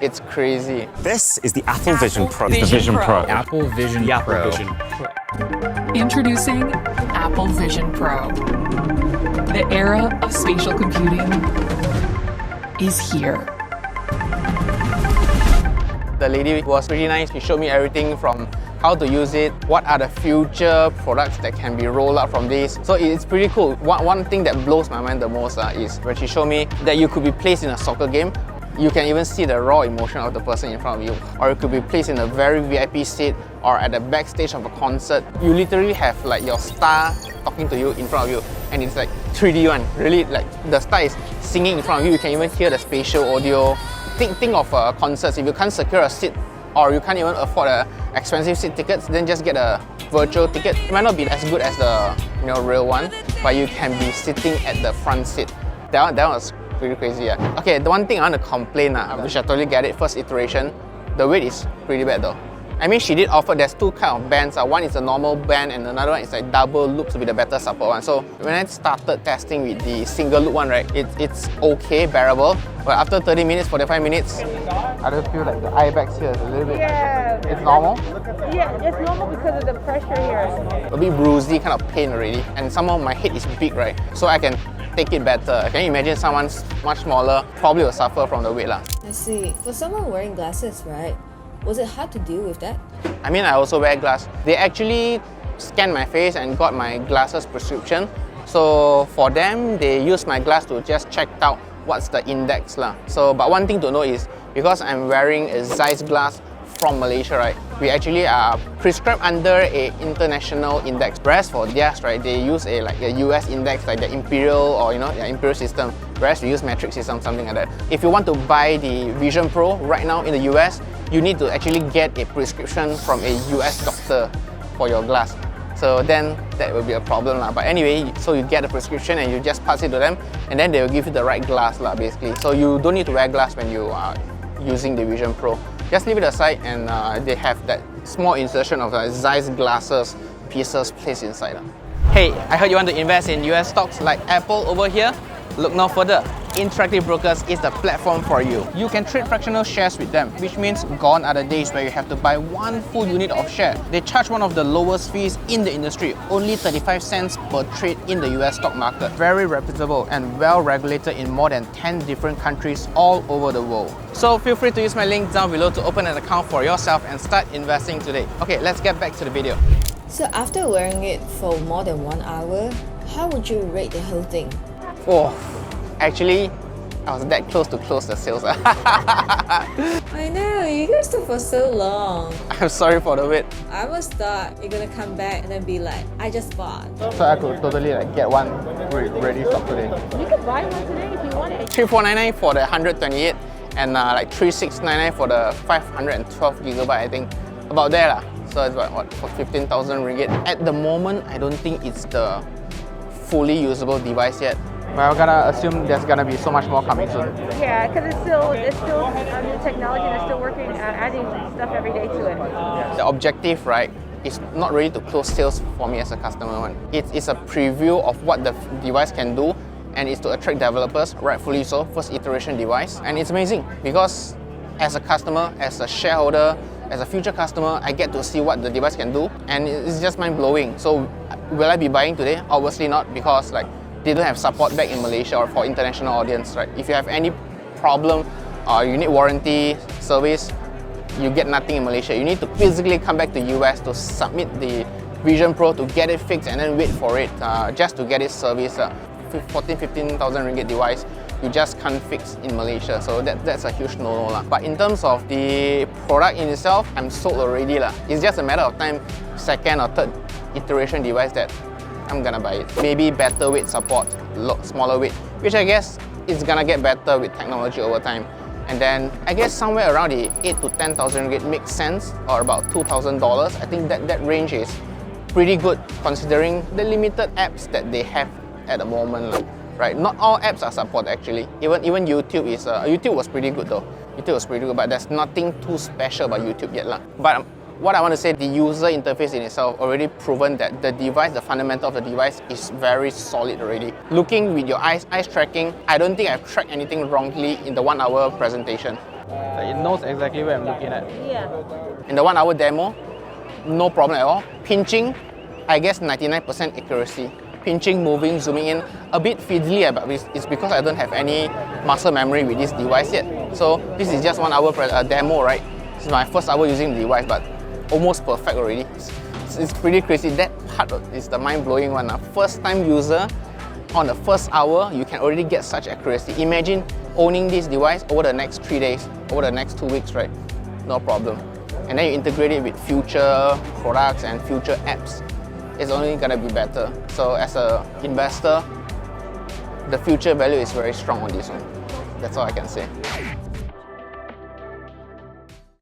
It's crazy. This is the Apple Vision Pro. Vision The Vision Pro. Pro. Apple Vision Pro. Introducing Apple Vision Pro. The era of spatial computing is here. The lady was pretty nice. She showed me everything from how to use it, what are the future products that can be rolled out from this. So it's pretty cool. One thing that blows my mind the most is when she showed me that you could be placed in a soccer game. You can even see the raw emotion of the person in front of you. Or you could be placed in a very VIP seat or at the backstage of a concert. You literally have like your star talking to you in front of you, and it's like 3D one. Really, like the star is singing in front of you. You can even hear the spatial audio. Think of concerts. If you can't secure a seat or you can't even afford expensive seat tickets, then just get a virtual ticket. It might not be as good as the real one, but you can be sitting at the front seat. That was pretty crazy. Yeah. Okay, the one thing I want to complain, which I totally get it, first iteration, the weight is pretty bad though. I mean, she did offer, there's two kind of bands. One is a normal band and another one is like double loops with a better support one. So when I started testing with the single loop one, right, it's okay, bearable. But after 30 minutes, 45 minutes, I just feel like the eye bags here is a little bit... Yeah. It's normal? Yeah, it's normal because of the pressure here. A bit bruisey kind of pain already. And somehow my head is big, right? So I can take it better. Can you imagine someone much smaller probably will suffer from the weight lah. I see. For someone wearing glasses, right? Was it hard to deal with that? I mean, I also wear glasses. They actually scanned my face and got my glasses prescription. So for them, they use my glass to just check out what's the index lah. So, but one thing to know is because I'm wearing a Zeiss glass from Malaysia, right? We actually are prescribed under a international index. Whereas for theirs, right, they use a US index, like the Imperial or the Imperial system. Whereas we use metric system, something like that. If you want to buy the Vision Pro right now in the US, you need to actually get a prescription from a US doctor for your glass. So then that will be a problem lah. But anyway, so you get a prescription and you just pass it to them, and then they will give you the right glass lah, basically. So you don't need to wear glass when you are using the Vision Pro. Just leave it aside, and they have that small insertion of Zeiss glasses pieces placed inside. Hey, I heard you want to invest in US stocks like Apple over here? Look no further. Interactive Brokers is the platform for you. You can trade fractional shares with them, which means gone are the days where you have to buy one full unit of share. They charge one of the lowest fees in the industry, only 35 cents per trade in the US stock market. Very reputable and well regulated in more than 10 different countries all over the world. So feel free to use my link down below to open an account for yourself and start investing today. Okay, let's get back to the video. So after wearing it for more than 1 hour, how would you rate the whole thing? Oh, actually, I was that close to close the sales. I know, you guys took for so long. I'm sorry for the wait. I almost thought you're gonna come back and then be like, I just bought. So I could totally get one ready stock today. You could buy one today if you want it. 3499 for the 128 and like 3699 for the 512 gigabyte, I think. About there lah. So it's about what, for 15,000 ringgit. At the moment, I don't think it's the fully usable device yet. But I'm gonna assume there's gonna be so much more coming soon. Yeah, because it's still new technology and they're still working, adding stuff every day to it. The objective, right, is not really to close sales for me as a customer. It's a preview of what the device can do, and it's to attract developers, rightfully so, first iteration device. And it's amazing because as a customer, as a shareholder, as a future customer, I get to see what the device can do, and it's just mind-blowing. So will I be buying today? Obviously not, because they don't have support back in Malaysia or for international audience, right? If you have any problem or you need warranty service, you get nothing in Malaysia. You need to physically come back to US to submit the Vision Pro to get it fixed and then wait for it just to get it serviced. 15,000 ringgit device, you just can't fix in Malaysia. So that's a huge no-no lah. But in terms of the product in itself, I'm sold already lah. It's just a matter of time, second or third iteration device that I'm gonna buy it. Maybe better weight support, smaller weight, which I guess is gonna get better with technology over time. And then I guess somewhere around the 8 to 10,000 ringgit makes sense, or about $2,000. I think that range is pretty good considering the limited apps that they have at the moment, right? Not all apps are supported actually. Even YouTube is YouTube was pretty good though. YouTube was pretty good, but there's nothing too special about YouTube yet lah. But what I want to say, the user interface in itself already proven that the device, the fundamental of the device is very solid already. Looking with your eyes tracking, I don't think I've tracked anything wrongly in the 1 hour presentation. It knows exactly where I'm looking at. Yeah. In the 1 hour demo, no problem at all. Pinching, I guess 99% accuracy. Pinching, moving, zooming in, a bit fiddly, but it's because I don't have any muscle memory with this device yet. So this is just 1 hour demo, right? This is my first hour using the device, but almost perfect already. It's pretty crazy. That part is the mind-blowing one. First time user, on the first hour, you can already get such accuracy. Imagine owning this device over the next 3 days, over the next 2 weeks, right? No problem. And then you integrate it with future products and future apps. It's only gonna be better. So as an investor, the future value is very strong on this one. That's all I can say.